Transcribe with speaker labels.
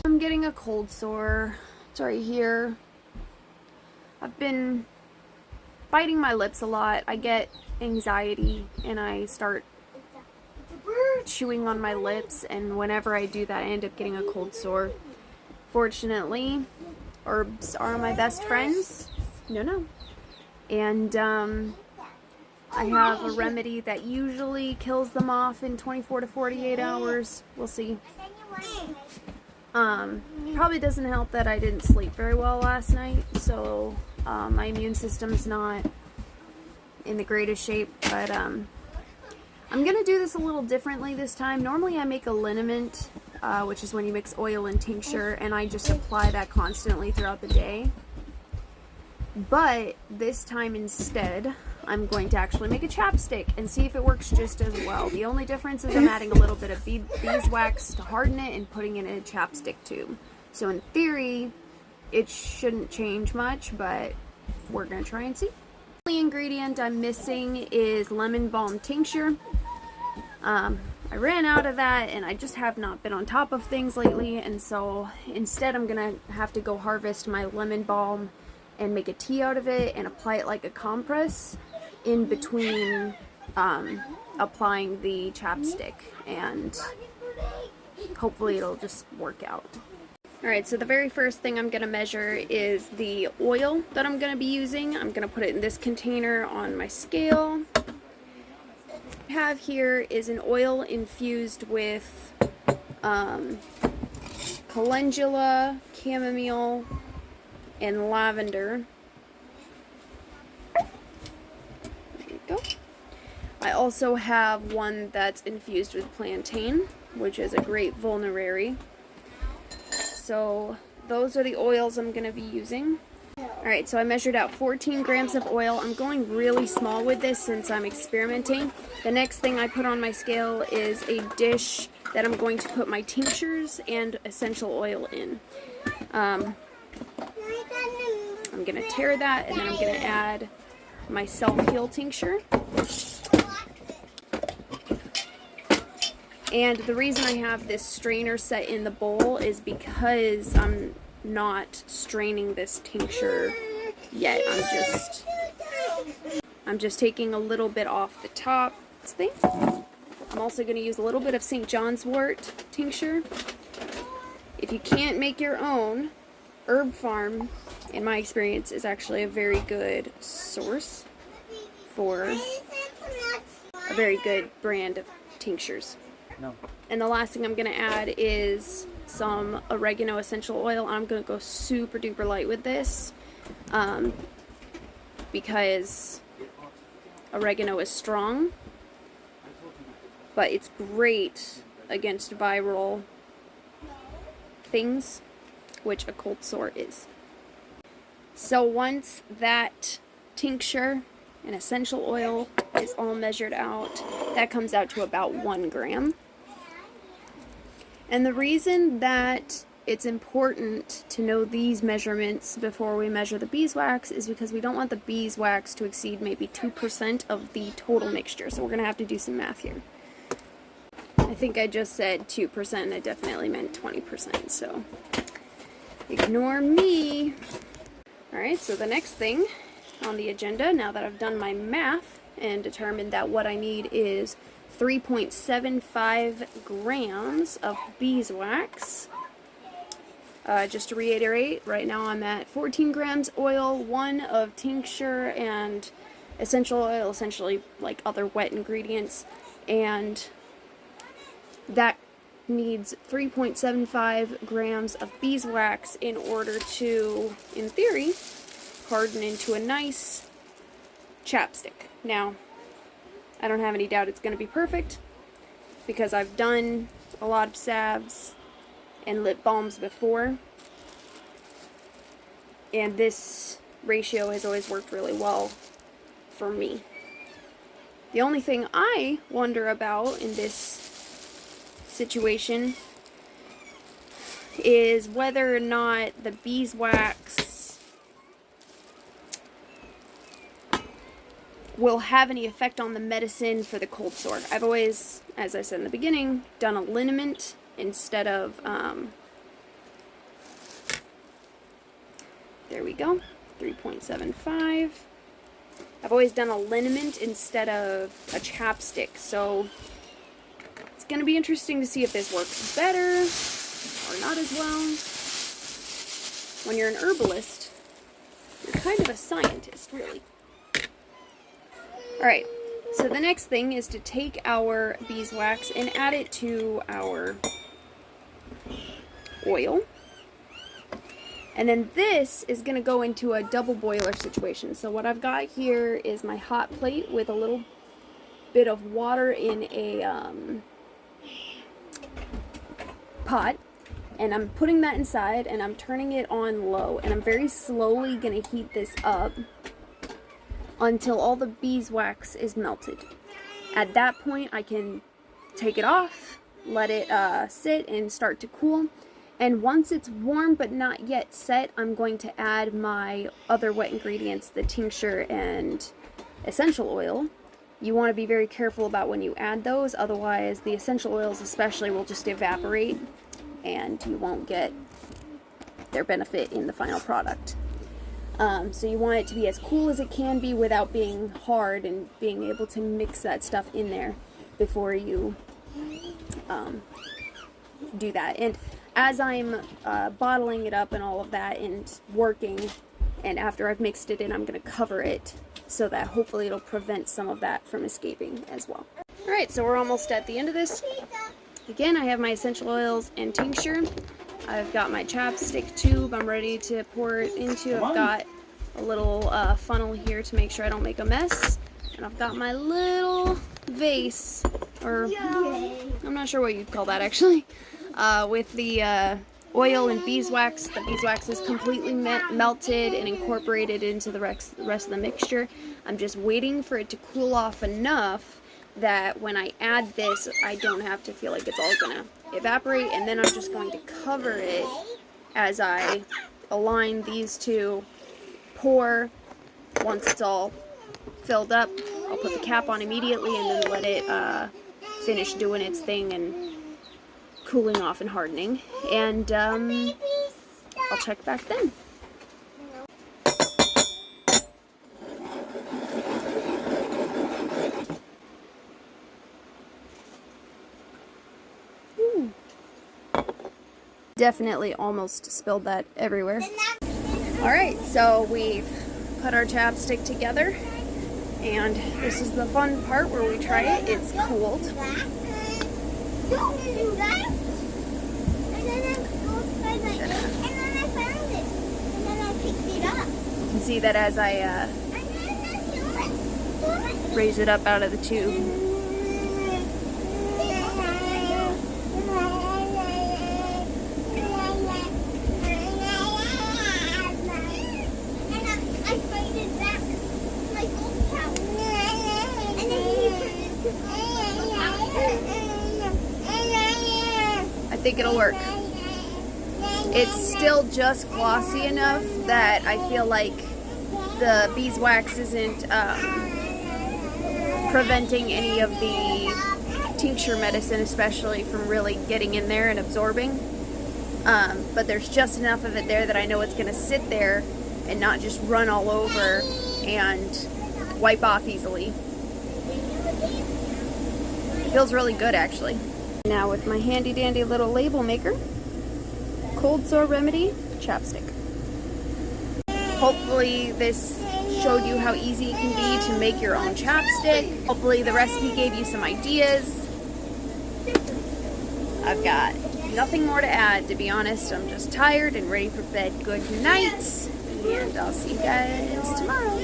Speaker 1: I'm getting a cold sore. It's right here. I've been biting my lips a lot. I get anxiety and I start chewing on my lips, and whenever I do that I end up getting a cold sore. Fortunately, herbs are my best friends. No. And I have a remedy that usually kills them off in 24 to 48 hours. We'll see. Probably doesn't help that I didn't sleep very well last night, so my immune system's not in the greatest shape, but I'm gonna do this a little differently this time. Normally I make a liniment, which is when you mix oil and tincture, and I just apply that constantly throughout the day. But this time instead, I'm going to actually make a chapstick and see if it works just as well. The only difference is I'm adding a little bit of beeswax to harden it and putting it in a chapstick tube. So in theory, it shouldn't change much, but we're going to try and see. The only ingredient I'm missing is lemon balm tincture. I ran out of that and I just have not been on top of things lately, and so instead I'm going to have to go harvest my lemon balm and make a tea out of it and apply it like a compress in between applying the chapstick, and hopefully it'll just work out. Alright, so the very first thing I'm going to measure is the oil that I'm going to be using. I'm going to put it in this container on my scale. What I have here is an oil infused with calendula, chamomile, and lavender. There you go. I also have one that's infused with plantain, which is a great vulnerary. So those are the oils I'm going to be using. Alright, so I measured out 14 grams of oil. I'm going really small with this since I'm experimenting. The next thing I put on my scale is a dish that I'm going to put my tinctures and essential oil in. I'm going to tare that, and then I'm going to add my self-heal tincture. And the reason I have this strainer set in the bowl is because I'm not straining this tincture yet. I'm just taking a little bit off the top. I'm also going to use a little bit of St. John's wort tincture. If you can't make your own, Herb Farm, in my experience, is actually a very good source for a very good brand of tinctures. No. And the last thing I'm going to add is some oregano essential oil. I'm going to go super duper light with this because oregano is strong, but it's great against viral things, which a cold sore is. So once that tincture and essential oil is all measured out, that comes out to about 1 gram. And the reason that it's important to know these measurements before we measure the beeswax is because we don't want the beeswax to exceed maybe 2% of the total mixture. So we're going to have to do some math here. I think I just said 2% and I definitely meant 20%, so ignore me. Alright, so the next thing on the agenda, now that I've done my math and determined that what I need is 3.75 grams of beeswax. Just to reiterate, right now I'm at 14 grams oil, 1 of tincture and essential oil, essentially like other wet ingredients, and that needs 3.75 grams of beeswax in order to, in theory, harden into a nice chapstick. Now, I don't have any doubt it's going to be perfect because I've done a lot of salves and lip balms before, and this ratio has always worked really well for me. The only thing I wonder about in this situation is whether or not the beeswax will have any effect on the medicine for the cold sore. I've always, as I said in the beginning, done a liniment instead of There we go, 3.75. I've always done a liniment instead of a chapstick, so it's going to be interesting to see if this works better or not as well. When you're an herbalist, you're kind of a scientist, really. Alright, so the next thing is to take our beeswax and add it to our oil. And then this is going to go into a double boiler situation. So what I've got here is my hot plate with a little bit of water in a pot. And I'm putting that inside and I'm turning it on low. And I'm very slowly going to heat this up until all the beeswax is melted. At that point I can take it off, let it sit and start to cool. And once it's warm but not yet set, I'm going to add my other wet ingredients, the tincture and essential oil. You want to be very careful about when you add those, otherwise the essential oils especially will just evaporate and you won't get their benefit in the final product. So you want it to be as cool as it can be without being hard and being able to mix that stuff in there before you do that. And as I'm bottling it up and all of that and working, and after I've mixed it in, I'm going to cover it so that hopefully it'll prevent some of that from escaping as well. Alright, so we're almost at the end of this. Again, I have my essential oils and tincture. I've got my chapstick tube I'm ready to pour it into. I've got a little funnel here to make sure I don't make a mess. And I've got my little vase, or I'm not sure what you'd call that actually, with the oil and beeswax. The beeswax is completely melted and incorporated into the rest of the mixture. I'm just waiting for it to cool off enough that when I add this, I don't have to feel like it's all gonna evaporate, and then I'm just going to cover it as I align these two, pour. Once it's all filled up, I'll put the cap on immediately and then let it finish doing its thing and cooling off and hardening, and I'll check back then. Definitely almost spilled that everywhere. Alright, so we've put our chapstick together, and this is the fun part where we try it. It's cooled.
Speaker 2: Don't do that. And then I found it. And then I picked it up.
Speaker 1: You can see that as I raise it up out of the tube. I think it'll work. It's still just glossy enough that I feel like the beeswax isn't preventing any of the tincture medicine especially from really getting in there and absorbing. But there's just enough of it there that I know it's going to sit there and not just run all over and wipe off easily. It feels really good actually. Now with my handy dandy little label maker, cold sore remedy chapstick. Hopefully this showed you how easy it can be to make your own chapstick. Hopefully the recipe gave you some ideas. I've got nothing more to add, to be honest. I'm just tired and ready for bed. Good night, and I'll see you guys tomorrow.